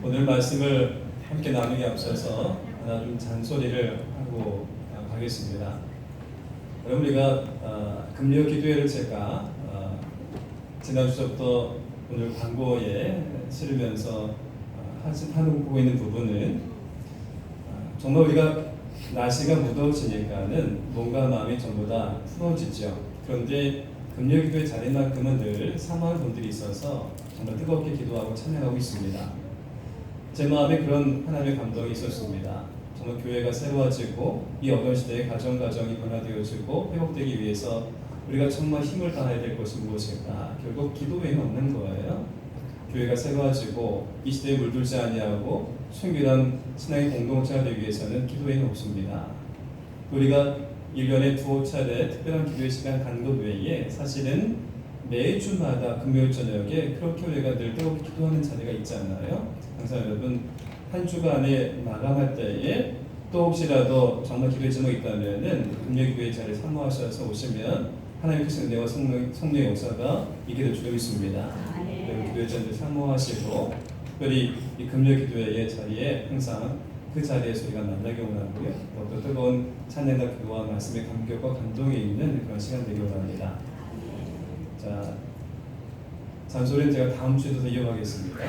오늘 말씀을 함께 나누기 앞서서 하나 좀 잔소리를 하고 가겠습니다. 여러분, 우리가 금요 기도회를 제가 지난 주부터 오늘 광고에 실으면서 하고 있는 부분은 정말 우리가 날씨가 무더워지니까는 몸과 마음이 전부 다 풀어지죠. 그런데 금요 기도회 자리만큼은 늘 사모하는 분들이 있어서 정말 뜨겁게 기도하고 찬양하고 있습니다. 제 마음에 그런 하나님의 감동이 있었습니다. 정말 교회가 새로워지고 이 어려운 시대에 가정이 변화되어지고 회복되기 위해서 우리가 정말 힘을 다해야 될 것이 무엇일까? 결국 기도 외에는 없는 거예요. 교회가 새로워지고 이 시대에 물들지 아니하고 순결한 신앙의 공동체가 되기 위해서는 기도 외에는 없습니다. 우리가 1년에 2차례 특별한 기도의 시간 간 것 외에 사실은 매주마다 금요일 저녁에 그렇게 우리가 늘 뜨겁게 기도하는 자리가 있잖아요. 항상 여러분 한 주간에 마감할 때에 또 혹시라도 정말 기도의 제목이 있다면은 금요 기도의 자리에 사모하셔서 오시면 하나님께서 은혜와 성령의 역사가 있게 될 줄 믿습니다. 기도의 자리에 사모하시고 특별히 이 금요 기도의 자리에 항상 그 자리에서 우리가 만나기 원하고요. 또 뜨거운 찬양과 기도와 말씀의 감격과 감동에 있는 그런 시간 되기 원합니다. 자, 잔소리는 제가 다음 주에도 더 이어가겠습니다.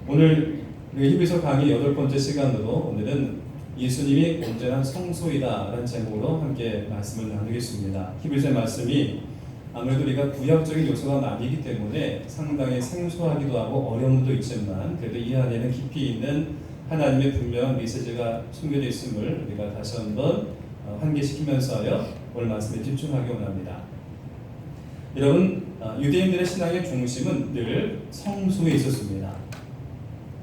오늘 히브리서 강의 8번째 시간으로 오늘은 예수님이 온전한 성소이다 라는 제목으로 함께 말씀을 나누겠습니다. 히브리서의 말씀이 아무래도 우리가 구약적인 요소가 많이기 때문에 상당히 생소하기도 하고 어려움도 있지만 그래도 이 안에는 깊이 있는 하나님의 분명한 메시지가 숨겨져 있음을 우리가 다시 한번 환기시키면서요 오늘 말씀에 집중하기 원합니다. 여러분, 유대인들의 신앙의 중심은 늘 성소에 있었습니다.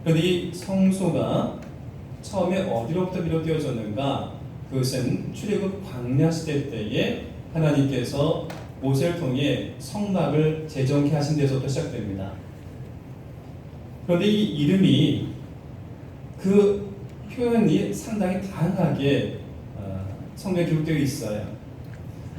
그런데 이 성소가 처음에 어디로부터 비롯되어졌는가? 그것은 출애굽 광야 시대 때에 하나님께서 모세를 통해 성막을 재정케 하신 데서부터 시작됩니다. 그런데 이 이름이 그 표현이 상당히 다양하게 성경에 기록되어 있어요.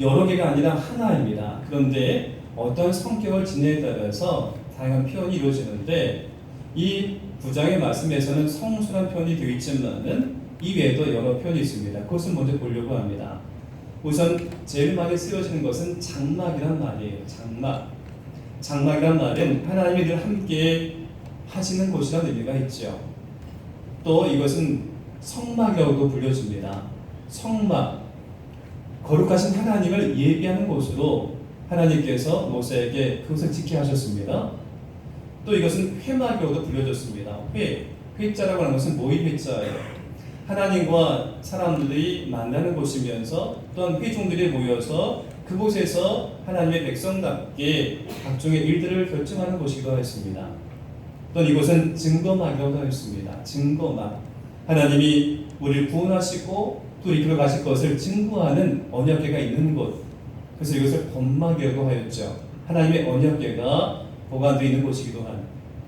여러 개가 아니라 하나입니다. 그런데 어떤 성격을 지내에 따라서 다양한 표현이 이루어지는데 이 9장의 말씀에서는 성소란 표현이 되어 있지만은 이외에도 여러 표현이 있습니다. 그것을 먼저 보려고 합니다. 우선 제일 많이 쓰여지는 것은 장막이란 말이에요. 장막이란 말은 하나님이 늘 함께 하시는 곳이라는 의미가 있죠. 또 이것은 성막이라고도 불려집니다. 성막, 거룩하신 하나님을 예비하는 곳으로 하나님께서 모세에게 그것을 지키게 하셨습니다. 또 이것은 회막이라고도 불려졌습니다. 회자라고 하는 것은 모임 회자예요. 하나님과 사람들이 만나는 곳이면서 또한 회중들이 모여서 그곳에서 하나님의 백성답게 각종의 일들을 결정하는 곳이기도 하였습니다. 또 이곳은 증거막이라고 하였습니다. 증거막, 하나님이 우리를 구원하시고 또 이끌어 가실 것을 증거하는 언약궤가 있는 곳, 그래서 이것을 번막이라고 하였죠. 하나님의 언약궤가 보관되어 있는 곳이기도 한,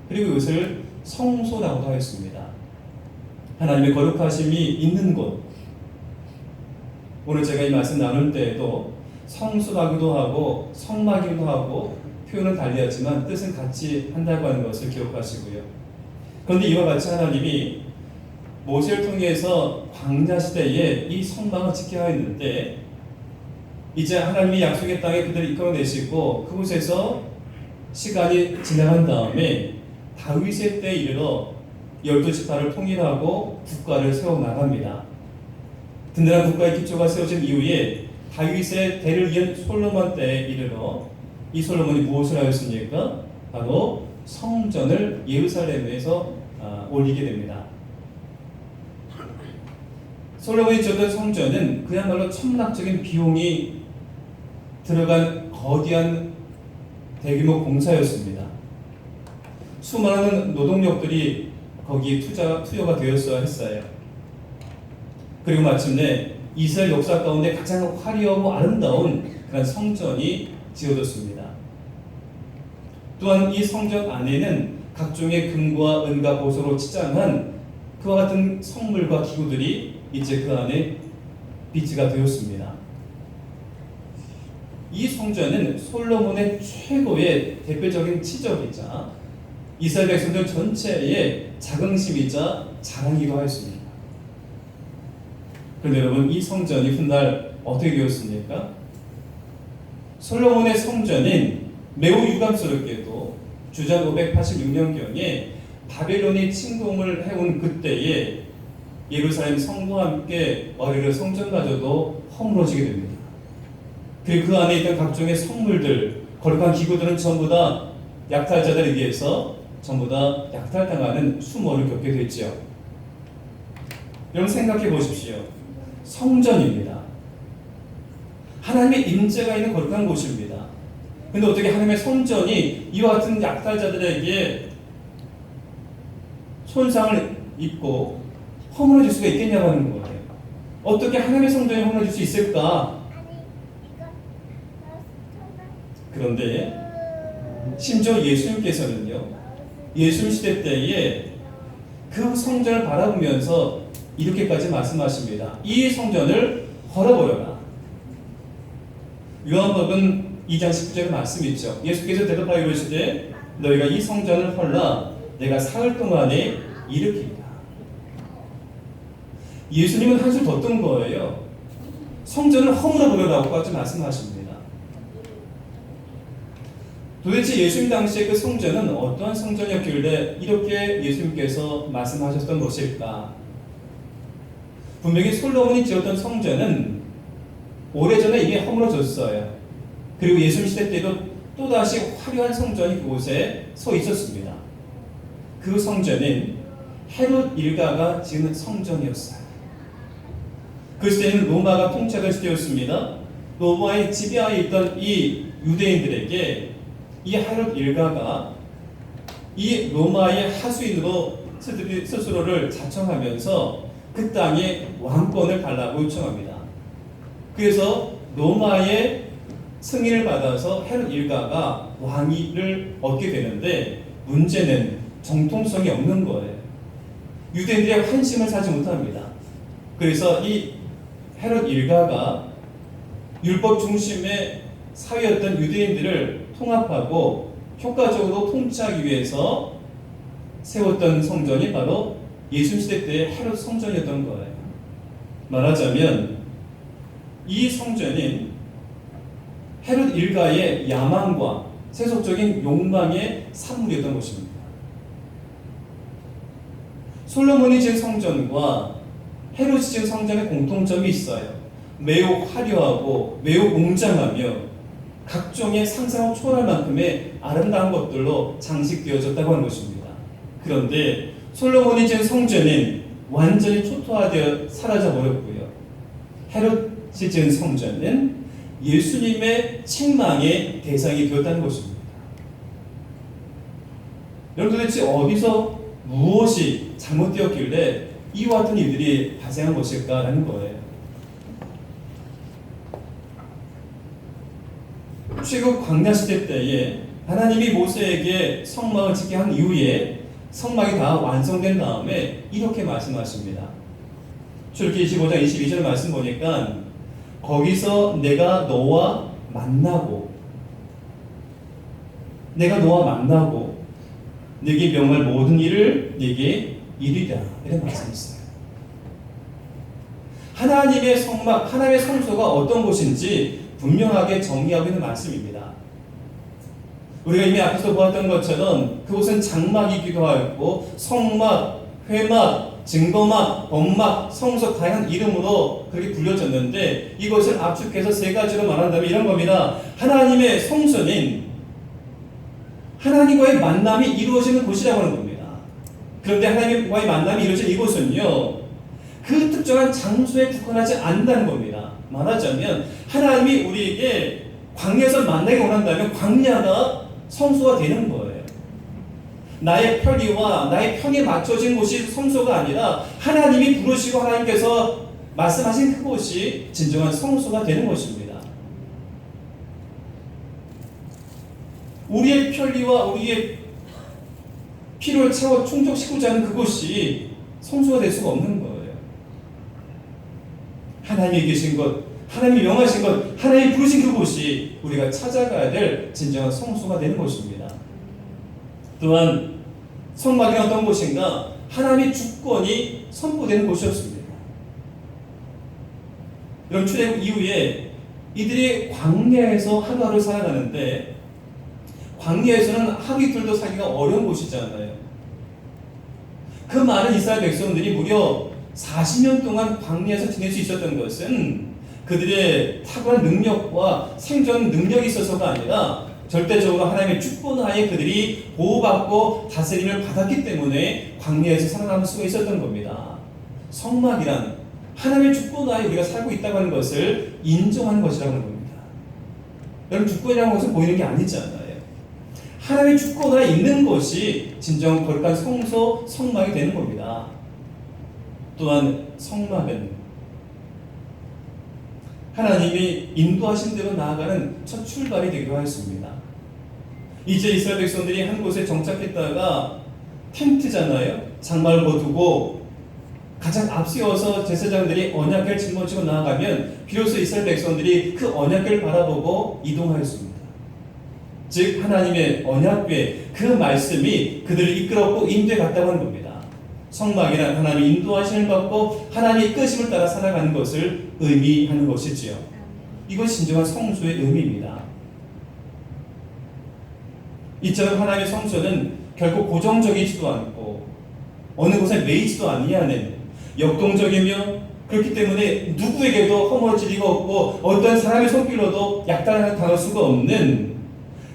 그리고 이것을 성소라고도 하였습니다. 하나님의 거룩하심이 있는 곳. 오늘 제가 이 말씀 나눌 때에도 성소라기도 하고 성막이기도 하고 표현은 달리하지만 뜻은 같이 한다고 하는 것을 기억하시고요. 그런데 이와 같이 하나님이 모세를 통해서 광야 시대에 이 성막을 지켜야 했는데 이제 하나님이 약속의 땅에 그들을 이끌어내시고 그곳에서 시간이 지나간 다음에 다윗의 때에 이르러 12지파를 통일하고 국가를 세워나갑니다. 든든한 국가의 기초가 세워진 이후에 다윗의 대를 이은 솔로몬 때에 이르러 이 솔로몬이 무엇을 하였습니까? 바로 성전을 예루살렘에서 올리게 됩니다. 솔로몬이 지었던 성전은 그야말로 천문학적인 비용이 들어간 거대한 대규모 공사였습니다. 수많은 노동력들이 거기에 투여가 되었어야 했어요. 그리고 마침내 이스라엘 역사 가운데 가장 화려하고 아름다운 그런 성전이 지어졌습니다. 또한 이 성전 안에는 각종의 금과 은과 보석으로 치장한 그와 같은 성물과 기구들이 이제 그 안에 비치가 되었습니다. 이 성전은 솔로몬의 최고의 대표적인 치적이자 이스라엘 백성들 전체의 자긍심이자 자랑이기도 하였습니다. 그런데 여러분, 이 성전이 훗날 어떻게 되었습니까? 솔로몬의 성전인 매우 유감스럽게도 주전 586년경에 바벨론이 침공을 해온 그때에 예루살렘 성부와 함께 어리르 성전마저도 허물어지게 됩니다. 그리고 그 안에 있던 각종의 성물들, 거룩한 기구들은 전부 다 약탈자들에 의해서 전부 다 약탈당하는 수모를 겪게 됐죠. 여러분 생각해 보십시오. 성전입니다. 하나님의 임재가 있는 거룩한 곳입니다. 근데 어떻게 하나님의 성전이 이와 같은 약탈자들에게 손상을 입고 허물어질 수가 있겠냐고 하는 거예요. 어떻게 하나님의 성전이 허물어질 수 있을까? 그런데 심지어 예수님께서는요, 예수님 시대 때에 그 성전을 바라보면서 이렇게까지 말씀하십니다. 이 성전을 헐어버려라. 요한복음 2장 19절의 말씀이 있죠. 예수께서 대답하여 이르시되 너희가 이 성전을 헐라 내가 사흘 동안에 일으키리라. 예수님은 한술 더 뜬 거예요. 성전을 허물어버려라고까지 말씀하십니다. 도대체 예수님 당시에 그 성전은 어떠한 성전이었길래 이렇게 예수님께서 말씀하셨던 것일까? 분명히 솔로몬이 지었던 성전은 오래전에 이미 허물어졌어요. 그리고 예수님 시대 때도 또다시 화려한 성전이 그곳에 서 있었습니다. 그 성전은 헤롯 일가가 지은 성전이었어요. 그 시대는 로마가 통치하던 시대였습니다. 로마의 지배하에 있던 이 유대인들에게 이 헤롯 일가가 이 로마의 하수인으로 스스로를 자청하면서 그 땅에 왕권을 달라고 요청합니다. 그래서 로마의 승인을 받아서 헤롯 일가가 왕위를 얻게 되는데 문제는 정통성이 없는 거예요. 유대인들의 환심을 사지 못합니다. 그래서 이 헤롯 일가가 율법 중심의 사회였던 유대인들을 통합하고 효과적으로 통치하기 위해서 세웠던 성전이 바로 예수님 시대 때의 헤롯 성전이었던 거예요. 말하자면 이 성전인 헤롯 일가의 야망과 세속적인 욕망의 산물이었던 것입니다. 솔로몬이 지은 성전과 헤롯이 지은 성전의 공통점이 있어요. 매우 화려하고 매우 웅장하며 각종의 상상을 초월할 만큼의 아름다운 것들로 장식되어졌다고 하는 것입니다. 그런데 솔로몬이 지은 성전은 완전히 초토화되어 사라져버렸고요. 헤롯이 지은 성전은 예수님의 책망의 대상이 되었다는 것입니다. 여러분 도대체 어디서 무엇이 잘못되었길래 이와 같은 일들이 발생한 것일까라는 거예요. 출애굽 광야 시대 때에 하나님이 모세에게 성막을 짓게 한 이후에 성막이 다 완성된 다음에 이렇게 말씀하십니다. 출애굽기 25장 22절 말씀 보니까 거기서 내가 너와 만나고 네게 명할 모든 일을 네게 이르리라 이런 말씀이있어요. 하나님의 성막, 하나님의 성소가 어떤 곳인지 분명하게 정의하고 있는 말씀입니다. 우리가 이미 앞에서 보았던 것처럼 그곳은 장막이기도 하였고 성막, 회막, 증거막, 범막, 성소 다양한 이름으로 그렇게 불려졌는데 이것을 압축해서 세 가지로 말한다면 이런 겁니다. 하나님의 성소는 하나님과의 만남이 이루어지는 곳이라고 하는 겁니다. 그런데 하나님과의 만남이 이루어진 이곳은요, 그 특정한 장소에 국한하지 않는다는 겁니다. 말하자면 하나님이 우리에게 광야에서 만나기 원한다면 광야가 성소가 되는 거예요. 나의 편의와 나의 편에 맞춰진 곳이 성소가 아니라 하나님이 부르시고 하나님께서 말씀하신 그곳이 진정한 성소가 되는 것입니다. 우리의 편리와 우리의 필요를 채워 충족시키고자 하는 그곳이 성소가 될 수가 없는 거예요. 하나님이 계신 것, 하나님이 명하신 것, 하나님이 부르신 그곳이 우리가 찾아가야 될 진정한 성소가 되는 것입니다. 또한 성막이 어떤 곳인가? 하나님의 주권이 선포되는 곳이었습니다. 이런 출애굽 이후에 이들이 광야에서 하루하루 살아가는데, 광야에서는 하루이틀도 살기가 어려운 곳이잖아요. 그 많은 이스라엘 백성들이 무려 40년 동안 광야에서 지낼 수 있었던 것은 그들의 탁월한 능력과 생존 능력이 있어서가 아니라 절대적으로 하나님의 주권하에 그들이 보호받고 다스림을 받았기 때문에 광야에서 살아남을 수가 있었던 겁니다. 성막이란 하나님의 주권하에 우리가 살고 있다고 하는 것을 인정하는 것이라고 하는 겁니다. 여러분, 주권이라는 것은 보이는 게 아니잖아요. 하나님의 주권하에 있는 것이 진정 거룩한 성소, 성막이 되는 겁니다. 또한 성막은 하나님이 인도하신 대로 나아가는 첫 출발이 되기도 하였습니다. 이제 이스라엘 백성들이 한 곳에 정착했다가 텐트잖아요. 장막을 거두고 가장 앞세워서 제사장들이 언약궤를 짊어지고 나아가면 비로소 이스라엘 백성들이 그 언약궤를 바라보고 이동하였습니다. 즉 하나님의 언약궤, 그 말씀이 그들을 이끌었고 인도해 갔다고 하는 겁니다. 성막이란 하나님의 인도하심을 받고 하나님의 이끄심을 따라 살아가는 것을 의미하는 것이지요. 이것이 진정한 성소의 의미입니다. 이처럼 하나님의 성소는 결코 고정적이지도 않고 어느 곳에 매이지도 아니하는 역동적이며, 그렇기 때문에 누구에게도 허물어질 리가 없고 어떤 사람의 손길로도 약탈당할 수가 없는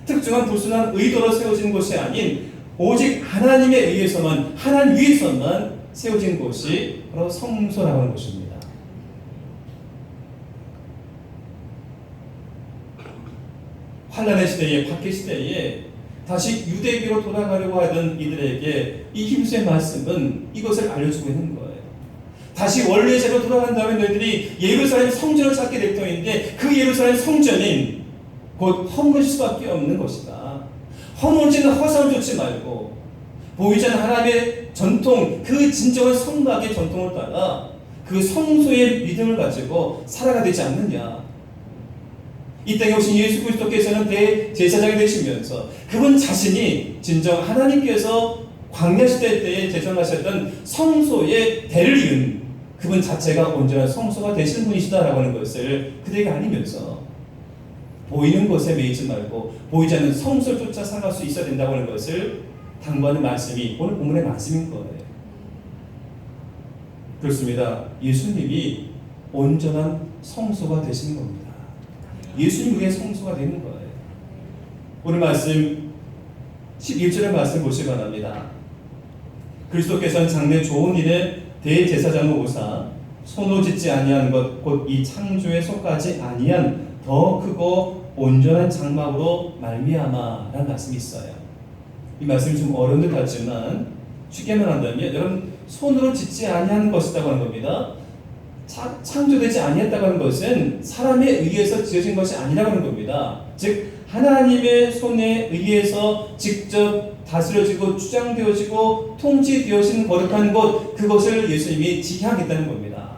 특정한 불순한 의도로 세워진 곳이 아닌 오직 하나님에 의해서만, 하나님 위에서만 세워진 곳이 바로 성소라고 하는 것입니다. 환란의 시대에, 박해 시대에 다시 유대교로 돌아가려고 하던 이들에게 이 히브리서의 말씀은 이것을 알려주고 있는 거예요. 다시 원래대로 돌아간다면 너희들이 예루살렘 성전을 찾게 될 터인데 그 예루살렘 성전인 곧 허물질 수밖에 없는 것이다. 허물지는 허상을 쫓지 말고 보이지 않는 하나님의 전통, 그 진정한 성막의 전통을 따라 그 성소의 믿음을 가지고 살아가 되지 않느냐. 이 땅에 오신 예수 그리스도께서는 대제사장이 되시면서 그분 자신이 진정 하나님께서 광야 시대 때에 제정하셨던 성소의 대를 이은 그분 자체가 온전한 성소가 되시는 분이시다라고 하는 것을 그들에게 알리면서 보이는 것에 매이지 말고 보이지 않는 성소를 쫓아 살아갈 수 있어야 된다고 하는 것을 당부하는 말씀이 오늘 본문의 말씀인 거예요. 그렇습니다. 예수님이 온전한 성소가 되시는 겁니다. 예수님 우리의 성소가 되는 거예요. 오늘 말씀 11절의 말씀 보시기 바랍니다. 그리스도께서는 장래 좋은 일에 대제사장으로 오사 손으로 짓지 아니한 것 곧 이 창조에 속하지 아니한 더 크고 온전한 장막으로 말미암아라는 말씀이 있어요. 이 말씀이 좀 어려운 듯 같지만 쉽게 말한다면 여러분, 손으로 짓지 아니한 것이라고 하는 겁니다. 창조되지 아니했다고 하는 것은 사람에 의해서 지어진 것이 아니라고 하는 겁니다. 즉 하나님의 손에 의해서 직접 다스려지고 주장되어지고 통치되어진 거룩한 것, 그것을 예수님이 지향했다는 겁니다.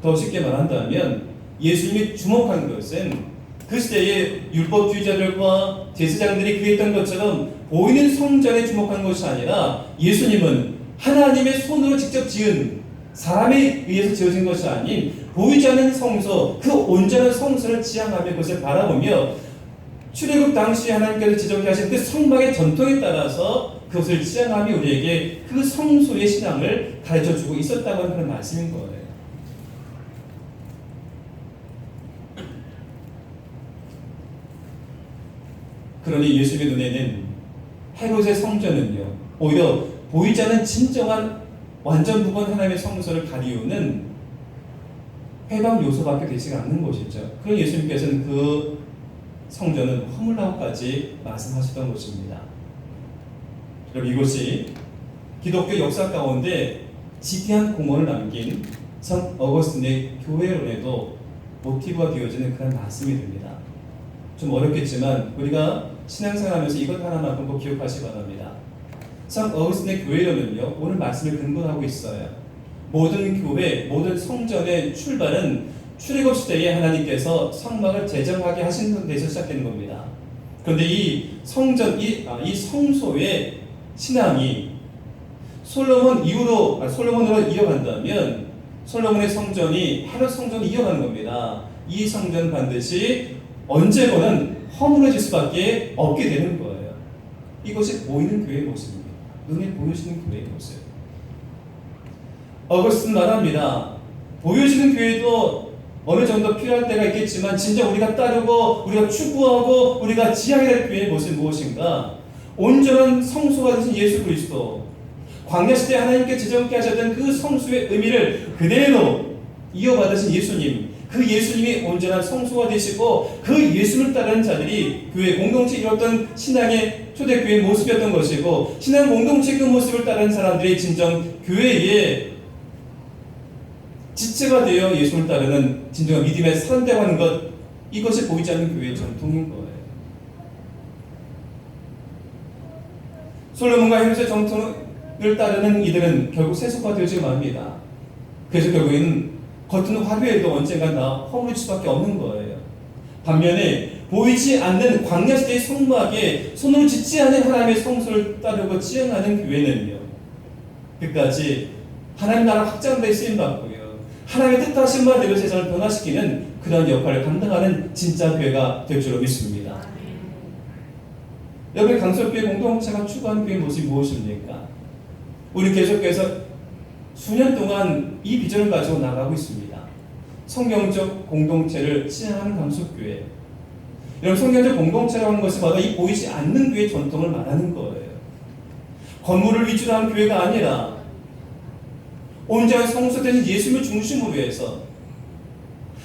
더 쉽게 말한다면 예수님이 주목한 것은 그 시대의 율법주의자들과 제사장들이 그랬던 것처럼 보이는 성전에 주목한 것이 아니라 예수님은 하나님의 손으로 직접 지은, 사람에 의해서 지어진 것이 아닌 보이지 않는 성소, 그 온전한 성소를 지향하며 그것을 바라보며 출애굽 당시 하나님께서 지정케 하신 그 성막의 전통에 따라서 그것을 지향하며 우리에게 그 성소의 신앙을 가르쳐주고 있었다고 하는 그런 말씀인 거예요. 그러니 예수님의 눈에는 헤롯의 성전은요, 오히려 보이지 않는 진정한 완전 무건 하나님의 성소를 가리우는 회방 요소밖에 되지 않는 것이죠. 그런 예수님께서는 그 성전은 허물라고까지 말씀하셨던 것입니다. 여러분, 이것이 기독교 역사 가운데 지대한 공헌을 남긴 성 어거스틴의 교회론에도 모티브가 되어지는 그런 말씀이 됩니다. 좀 어렵겠지만 우리가 신앙생활하면서 이것 하나만큼 꼭 기억하시기 바랍니다. 성 어거스틴의 교회론은요, 오늘 말씀을 근거로 하고 있어요. 모든 교회, 모든 성전의 출발은 출애굽 시대에 하나님께서 성막을 제정하게 하신 데서 시작되는 겁니다. 그런데 이 성전, 이 성소의 신앙이 솔로몬으로 이어간다면 솔로몬의 성전이 헤롯 성전이 이어가는 겁니다. 이 성전 반드시 언제거는 허물어질 수밖에 없게 되는 거예요. 이것이 보이는 교회의 모습입니다. 눈에 보여지는 교회의 모습. 어거스틴 말합니다. 보여지는 교회도 어느 정도 필요할 때가 있겠지만 진짜 우리가 따르고 우리가 추구하고 우리가 지향해야 될 교회의 모습이 무엇인가? 온전한 성소가 되신 예수 그리스도, 광야 시대 하나님께 지정케 하셨던 그 성수의 의미를 그대로 이어받으신 예수님, 그 예수님이 온전한 성소가 되시고 그 예수를 따르는 자들이 교회 공동체 이뤘던 신앙의 초대교회의 모습이었던 것이고, 신앙 공동체 그 모습을 따르는 사람들이 진정 교회의 지체가 되어 예수를 따르는 진정한 믿음의 사람되고 하는 것, 이것이 보이지 않는 교회의 전통인 거예요. 솔로몬과 헤롯의 정통을 따르는 이들은 결국 세속화되지 맙니다. 그래서 결국에는 겉은 화려해도 언젠가 다 허물릴 수밖에 없는 거예요. 반면에 보이지 않는 광야시대의 성막에 손으로 짓지 않은 하나님의 성소를 따르고 지향하는 교회는요, 끝까지 하나님 나라 확장되어 쓰임받고요, 하나님의 뜻하신 바대로 세상을 변화시키는 그런 역할을 감당하는 진짜 교회가 될 줄로 믿습니다. 여러분, 강설교회 공동체가 추구하는 교회의 모습이 무엇입니까? 우리 계속해서 수년 동안 이 비전을 가지고 나가고 있습니다. 성경적 공동체를 지향하는 강설교회. 여러분, 성경적 공동체라고 하는 것이 바로 이 보이지 않는 교회의 전통을 말하는 거예요. 건물을 위주로 하는 교회가 아니라 온전한 성소되는 예수님을 중심으로 해서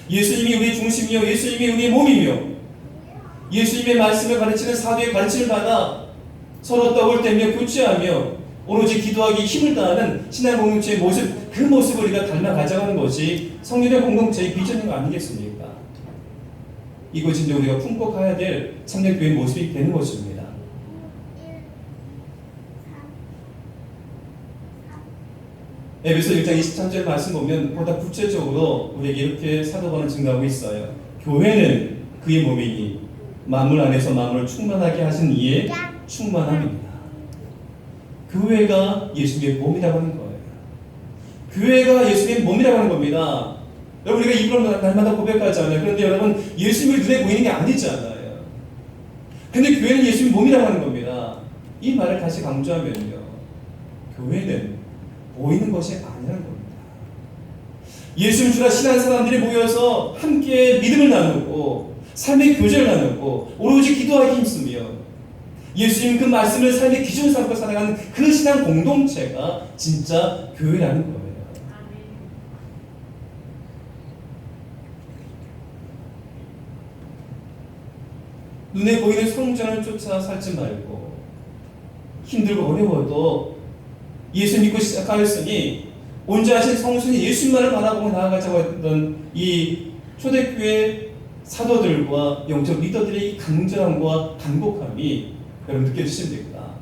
예수님이 우리의 중심이요, 예수님이 우리의 몸이며 예수님의 말씀을 가르치는 사도의 가르침을 받아 서로 떡을 떼며 교제하며 오로지 기도하기 힘을 다하는 신앙 공동체의 모습, 그 모습을 우리가 닮아 가져가는 것이 성령의 공동체의 비전인 거 아니겠습니까? 이것이 이제 우리가 품고 가야 될 참여교회의 모습이 되는 것입니다. 에베소 1장 23절 말씀 보면 보다 구체적으로 우리에게 이렇게 사도 바울은 증가하고 있어요. 교회는 그의 몸이니 만물 안에서 만물을 충만하게 하신 이의 충만함입니다. 교회가 예수님의 몸이라고 하는 거예요. 교회가 예수님의 몸이라고 하는 겁니다. 여러분, 우리가 입으로 날마다 고백하잖아요. 그런데 여러분, 예수님이 눈에 보이는 게 아니잖아요. 근데 교회는 예수님의 몸이라고 하는 겁니다. 이 말을 다시 강조하면요, 교회는 보이는 것이 아니라는 겁니다. 예수님 주라 신한 사람들이 모여서 함께 믿음을 나누고 삶의 교제를 나누고 오로지 기도하기 힘쓰며 예수님 그 말씀을 삶의 기준을 삼고 살아가는 그 신앙 공동체가 진짜 교회라는 거예요. 눈에 보이는 성전을 쫓아 살지 말고 힘들고 어려워도 예수 믿고 시작하였으니 온전하신 성수님 예수님만을 바라보고 나아가자고 했던 이 초대교회 사도들과 영적 리더들의 이 강절함과 간곡함이 여러분 느껴지시면 됩니다.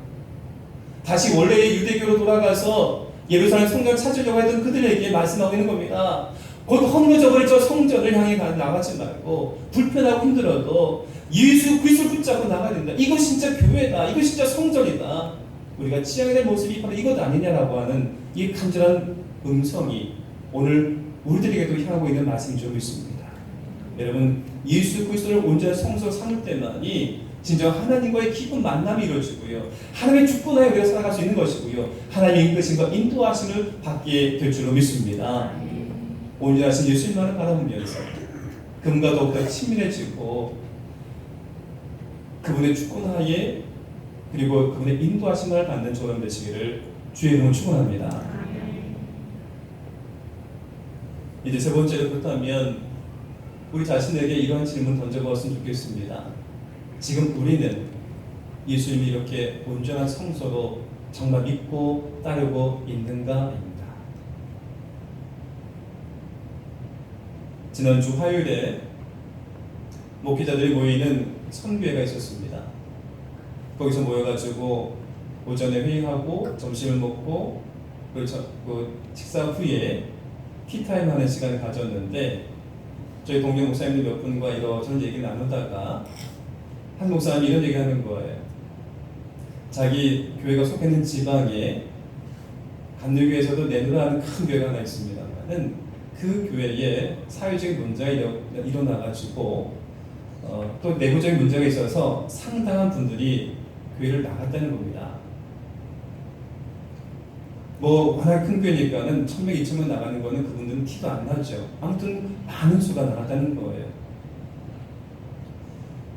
다시 원래의 유대교로 돌아가서 예루살렘 성전 찾으려고 했던 그들에게 말씀하고 있는 겁니다. 곧 허물어져버릴 저 성전을 향해 나가지 말고 불편하고 힘들어도 예수 그리스도를 붙잡고 나가야 된다. 이거 진짜 교회다. 이거 진짜 성전이다. 우리가 지향해야 될 모습이 바로 이것 아니냐라고 하는 이 간절한 음성이 오늘 우리들에게도 향하고 있는 말씀이 좀 있습니다. 여러분, 예수 그리스도를 온전한 성소로 삼을 때만이 진정 하나님과의 깊은 만남이 이루어지고요, 하나님의 주권하에 우리가 살아갈 수 있는 것이고요, 하나님의 이끄심과 인도하심을 받게 될 줄로 믿습니다. 온전하신 예수님만을 바라보면서 그분과 더욱더 친밀해지고 그분의 주권하에 그리고 그분의 인도하심을 받는 저는 되시기를 주의 이름으로 축원합니다. 이제 세 번째로 그렇다면 우리 자신에게 이러한 질문 던져보았으면 좋겠습니다. 지금 우리는 예수님이 이렇게 온전한 성소로 정말 믿고 따르고 있는가입니다. 지난주 화요일에 목회자들이 모이는 선교회가 있었습니다. 거기서 모여가지고 오전에 회의하고 점심을 먹고 그 식사 후에 티타임 하는 시간을 가졌는데, 저희 동료 목사님들 몇 분과 이런저런 얘기를 나누다가 한 목사님이 이런 얘기를 하는 거예요. 자기 교회가 속해 있는 지방에 감리교에서도 내노라는 큰 교회가 하나 있습니다만은 그 교회에 사회적인 문제가 일어나가지고 또 내부적인 문제가 있어서 상당한 분들이 교회를 나갔다는 겁니다. 뭐 워낙 큰 교회니까는 1000명, 2000명 나가는 거는 그분들은 티도 안 나죠. 아무튼 많은 수가 나갔다는 거예요.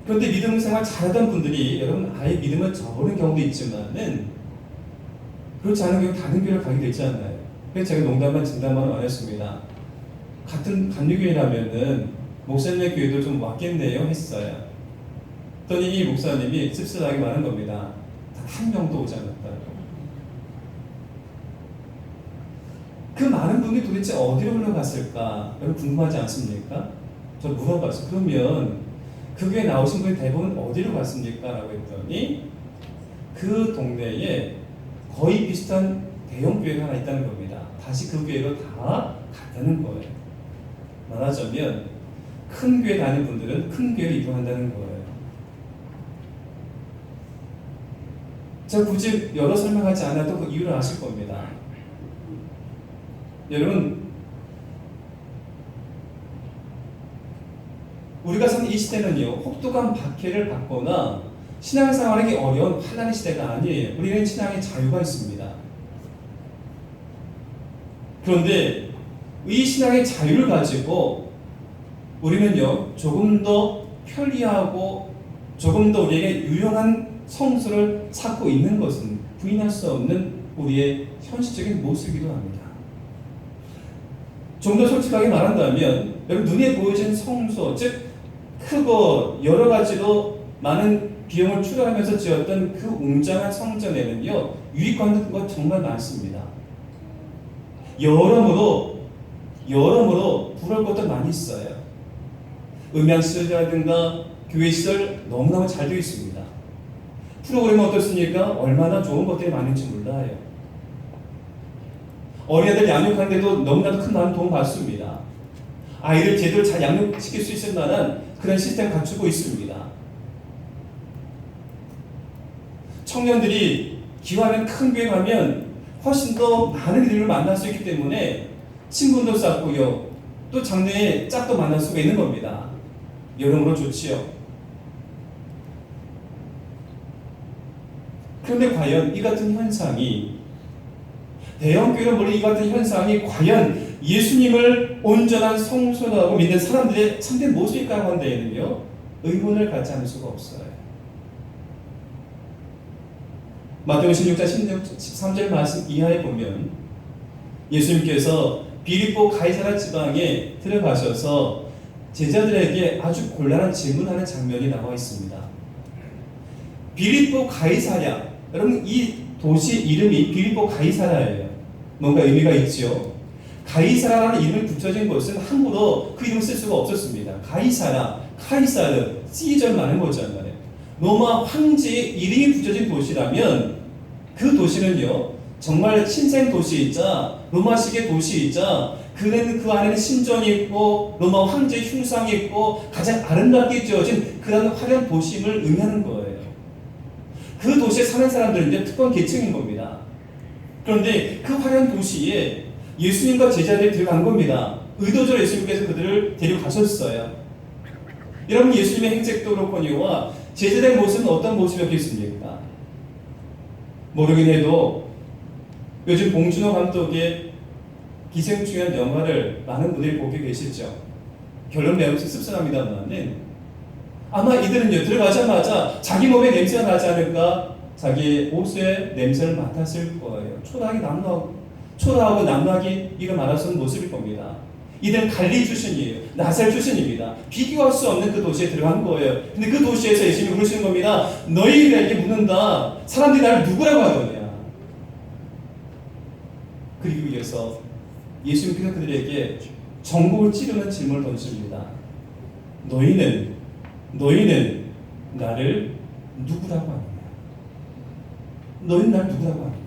그런데 믿음 생활 잘하던 분들이 여러분 아예 믿음을 저버리는 경우도 있지만은 그렇지 않은 경우 다른 교회를 가게 되지 않나요? 그래서 제가 농담만 진담만 말했습니다. 같은 감리교회라면은 목사님의 교회도 좀 왔겠네요 했어요. 그랬더니 이 목사님이 씁쓸하게 말한 겁니다. 단 한 명도 오지 않았다고. 그 많은 분들이 도대체 어디로 흘러갔을까? 여러분 궁금하지 않습니까? 저 물어봤어요. 그러면 그 교회 나오신 분이 대부분 어디로 갔습니까? 라고 했더니 그 동네에 거의 비슷한 대형 교회가 하나 있다는 겁니다. 다시 그 교회로 다 갔다는 거예요. 말하자면 큰 교회 다니는 분들은 큰 교회로 이동한다는 거예요. 제가 굳이 여러 설명하지 않아도 그 이유를 아실 겁니다. 여러분, 우리가 사는 이 시대는요, 혹독한 박해를 받거나 신앙생활하기 어려운 환난의 시대가 아니에요. 우리는 신앙의 자유가 있습니다. 그런데 이 신앙의 자유를 가지고 우리는요, 조금 더 편리하고 조금 더 우리에게 유용한 성수를 찾고 있는 것은 부인할 수 없는 우리의 현실적인 모습이기도 합니다. 좀 더 솔직하게 말한다면 여러분 눈에 보여진 성소, 즉 크고 여러 가지로 많은 비용을 추가하면서 지었던 그 웅장한 성전에는요 유익받는 것 정말 많습니다. 여러모로 부러울 것도 많이 있어요. 음향시설이라든가 교회시설 너무너무 잘 되어 있습니다. 프로그램은 어떻습니까? 얼마나 좋은 것들이 많은지 몰라요. 어린애들 양육하는데도 너무나도 큰 많은 도움 받습니다. 아이를 제대로 잘 양육시킬 수 있을 만한 그런 시스템 갖추고 있습니다. 청년들이 기왕하면 큰 교회 가면 훨씬 더 많은 이들을 만날 수 있기 때문에 친분도 쌓고요. 또 장래에 짝도 만날 수가 있는 겁니다. 여러모로 좋지요. 그런데 과연 이 같은 현상이 대형교회로 몰린 이 같은 현상이 과연 예수님을 온전한 성소라고 믿는 사람들의 참된 모습일까 하는 데에는요 의문을 갖지 않을 수가 없어요. 마태복음 16장 13절 말씀 이하에 보면 예수님께서 빌립보 가이사랴 지방에 들어가셔서 제자들에게 아주 곤란한 질문하는 장면이 나와 있습니다. 빌립보 가이사랴, 여러분 이 도시 이름이 빌립보 가이사랴예요. 뭔가 의미가 있지요. 가이사라라는 이름을 붙여진 것은 함부로 그 이름을 쓸 수가 없었습니다. 가이사라, 카이사르, 시절 많은 거잖아요. 로마 황제의 이름이 붙여진 도시라면 그 도시는요 정말 신생 도시이자 로마식의 도시이자 그 안에는 신전이 있고 로마 황제의 흉상이 있고 가장 아름답게 지어진 그런 화려한 도심을 의미하는 거예요. 그 도시에 사는 사람들은 특권 계층인 겁니다. 그런데 그 화려한 도시에 예수님과 제자들이 들어간 겁니다. 의도적으로 예수님께서 그들을 데려가셨어요. 여러분 예수님의 행색도 그렇거니와 제자들의 모습은 어떤 모습이었겠습니까? 모르긴 해도 요즘 봉준호 감독의 기생충이라는 영화를 많은 분들이 보고 계시죠. 결론 매우 씁쓸합니다만은 아마 이들은요 들어가자마자 자기 몸에 냄새가 나지 않을까 자기 옷의 냄새를 맡았을 거예요. 초라하고 남루하게 이를 말할 모습일 겁니다. 이들은 갈리 출신이에요. 나살 출신입니다. 비교할 수 없는 그 도시에 들어간 거예요. 근데 그 도시에서 예수님이 그러시는 겁니다. 너희에게 묻는다. 사람들이 나를 누구라고 하더냐. 그리고 이어서 예수님께서 그들에게 전곡을 찌르는 질문을 던집니다. 너희는 나를 누구라고 하느냐? 너희는 나를 누구라고 하느냐?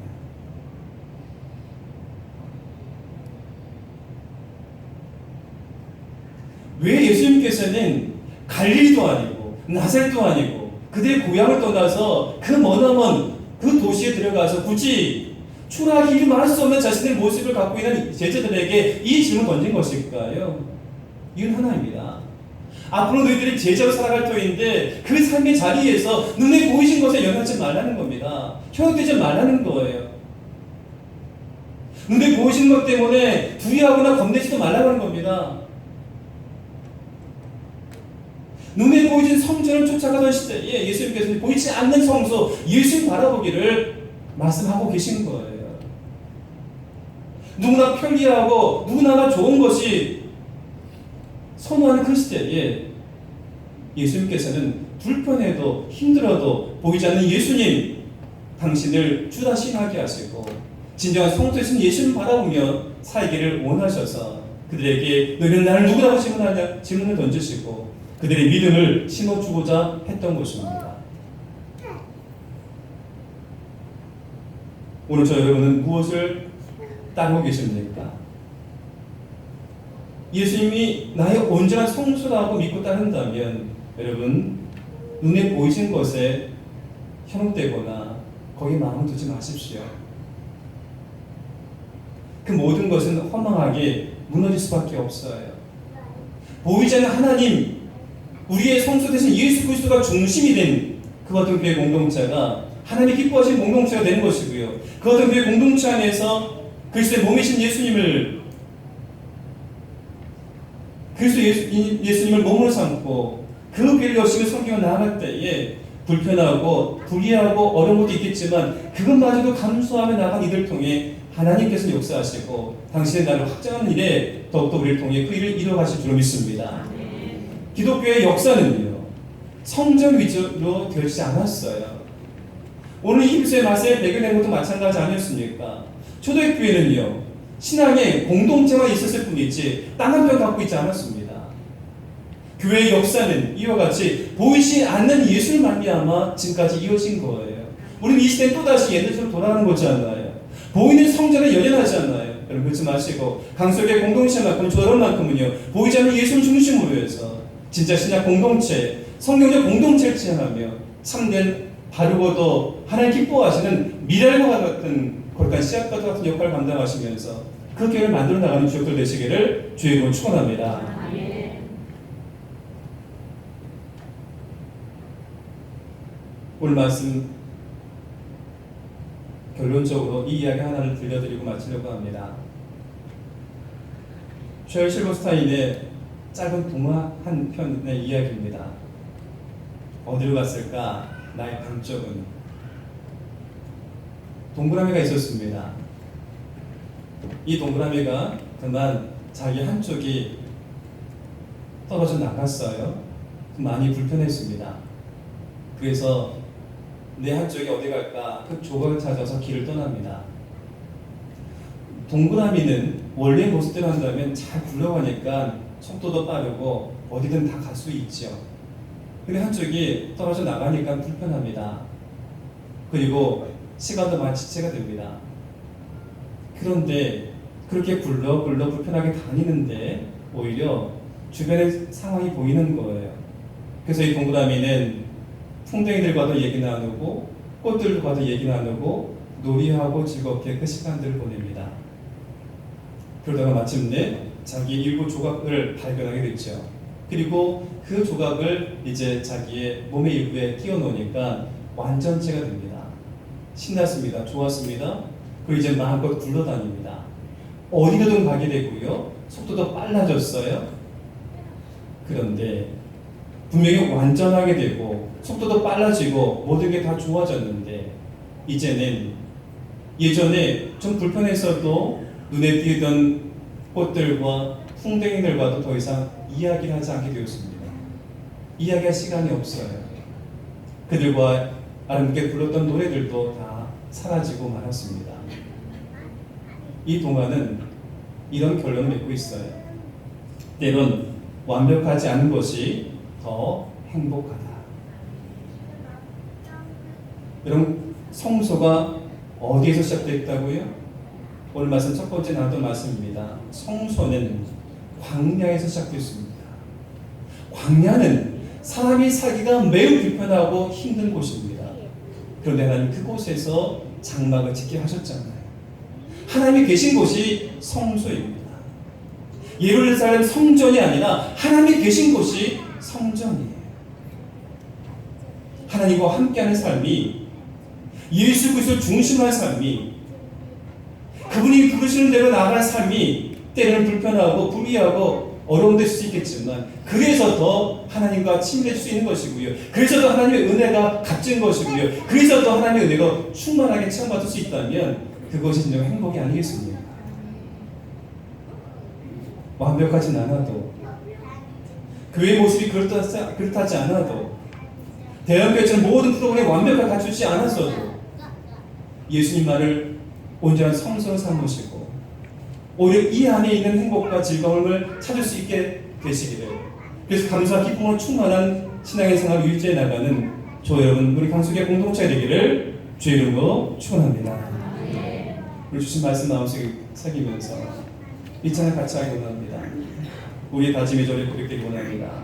왜 예수님께서는 갈릴리도 아니고 나사렛도 아니고 그들의 고향을 떠나서 그 머나먼 그 도시에 들어가서 굳이 초라하게 이루 말할 수 없는 자신의 모습을 갖고 있는 제자들에게 이 질문을 던진 것일까요? 이건 하나입니다. 앞으로 너희들이 제자로 살아갈 터인데 그 삶의 자리에서 눈에 보이신 것에 연연하지 말라는 겁니다. 현혹되지 말라는 거예요. 눈에 보이신 것 때문에 두려워하거나 겁내지도 말라고 하는 겁니다. 눈에 보이진 성전을 쫓아가던 시대에 예수님께서는 보이지 않는 성소, 예수님 바라보기를 말씀하고 계신 거예요. 누구나 편리하고 누구나 좋은 것이 선호하는 그 시대에 예수님께서는 불편해도 힘들어도 보이지 않는 예수님, 당신을 주다 신하게 하시고 진정한 성도이신 예수님 바라보며 살기를 원하셔서 그들에게 너희는 나를 누구라고 질문하냐 질문을 던지시고 그들의 믿음을 심어주고자 했던 것입니다. 오늘 저 여러분은 무엇을 따르고 계십니까? 예수님이 나의 온전한 성수라고 믿고 따른다면 여러분 눈에 보이신 것에 현혹되거나 거기에 마음을 두지 마십시오. 그 모든 것은 허망하게 무너질 수밖에 없어요. 보이지 않는 하나님, 우리의 성수 대신 예수 그리스도가 중심이 된 그 같은 교회 공동체가 하나님이 기뻐하시는 공동체가 되는 것이고요. 그 같은 교회 공동체 안에서 그리스도의 몸이신 예수님을 몸으로 삼고 그 교회를 열심히 섬기며 나아갈 때에 불편하고 불이하고 어려운 것도 있겠지만 그것마저도 감수하며 나간 이들을 통해 하나님께서 역사하시고 당신의 나를 확장하는 일에 더욱더 우리를 통해 그 일을 이뤄가실 줄로 믿습니다. 기독교의 역사는요 성전 위주로 되어지지 않았어요. 오늘 히브리서의 말씀에 배경된 것도 마찬가지 아니었습니까? 초대교회는요 신앙의 공동체가 있었을 뿐이지 땅 한 편 갖고 있지 않았습니다. 교회의 역사는 이와 같이 보이지 않는 예수를 말미암아 지금까지 이어진 거예요. 우리는 이 시대에 또다시 옛날처럼 돌아가는 거지 않나요? 보이는 성전에 연연하지 않나요? 여러분 그러지 마시고 강석의 공동체만큼 저런만큼은요 보이지 않는 예수를 중심으로 해서 진짜 신약 공동체, 성경적 공동체를 지향하며 참된 바르고도 하나님 기뻐하시는 미랄과 같은 거룩한 씨앗과 같은 역할을 감당하시면서 그 교회를 만들어 나가는 주역들 되시기를 주의 이름으로 축원합니다. 오늘 말씀 결론적으로 이 이야기 하나를 들려드리고 마치려고 합니다. 셔엘 실버스타인의 짧은 동화 한 편의 이야기입니다. 어디로 갔을까? 나의 방쪽은. 동그라미가 있었습니다. 이 동그라미가 그만 자기 한쪽이 떨어져 나갔어요. 많이 불편했습니다. 그래서 내 한쪽이 어디 갈까? 그 조각을 찾아서 길을 떠납니다. 동그라미는 원래 모습대로 한다면 잘 굴러가니까 속도도 빠르고 어디든 다 갈 수 있죠. 근데 한쪽이 떨어져 나가니까 불편합니다. 그리고 시간도 많이 지체가 됩니다. 그런데 그렇게 굴러 불편하게 다니는데 오히려 주변의 상황이 보이는 거예요. 그래서 이 동그라미는 풍뎅이들과도 얘기 나누고 꽃들과도 얘기 나누고 놀이하고 즐겁게 그 시간들을 보냅니다. 그러다가 마침내 자기 일부 조각을 발견하게 됐죠. 그리고 그 조각을 이제 자기의 몸의 일부에 끼워 놓으니까 완전체가 됩니다. 신났습니다. 좋았습니다. 그리고 이제 마음껏 굴러다닙니다. 어디로든 가게 되고요. 속도도 빨라졌어요. 그런데 분명히 완전하게 되고 속도도 빨라지고 모든 게 다 좋아졌는데 이제는 예전에 좀 불편했어도 눈에 띄던 꽃들과 풍뎅이들과도 더 이상 이야기를 하지 않게 되었습니다. 이야기할 시간이 없어요. 그들과 아름답게 불렀던 노래들도 다 사라지고 말았습니다. 이 동화는 이런 결론을 맺고 있어요. 때론 완벽하지 않은 것이 더 행복하다. 여러분 성소가 어디에서 시작됐다고요? 오늘 말씀 첫 번째 나왔던 말씀입니다. 성소는 광야에서 시작됐습니다. 광야는 사람이 살기가 매우 불편하고 힘든 곳입니다. 그런데 하나님 그곳에서 장막을 짓게 하셨잖아요. 하나님이 계신 곳이 성소입니다. 예루살렘 성전이 아니라 하나님이 계신 곳이 성전이에요. 하나님과 함께하는 삶이, 예수 그리스도 중심한 삶이, 그분이 부르시는 대로 나아가는 삶이 때로는 불편하고 불리하고 어려운 될 수 있겠지만, 그래서 더 하나님과 친밀해질 수 있는 것이고요. 그래서 더 하나님의 은혜가 값진 것이고요. 그래서 더 하나님의 은혜가 충만하게 체험받을 수 있다면 그것이 진정 행복이 아니겠습니까? 완벽하진 않아도, 교회의 모습이 그렇다지 않아도, 대형교회처럼 모든 프로그램이 완벽하게 갖추지 않았어도 예수님 말을 온전한 성소로 삼으시고 오히려 이 안에 있는 행복과 즐거움을 찾을 수 있게 되시기를, 그래서 감사와 기쁨으로 충만한 신앙의 생활을 유지해 나가는 저 여러분, 우리 강수교 공동체 되기를 주의 이름으로 축원합니다. 우리 주신 말씀 마음속에 새기면서 이 찬양 같이 하기 원합니다. 우리의 다짐의 절에 고백되기 원합니다.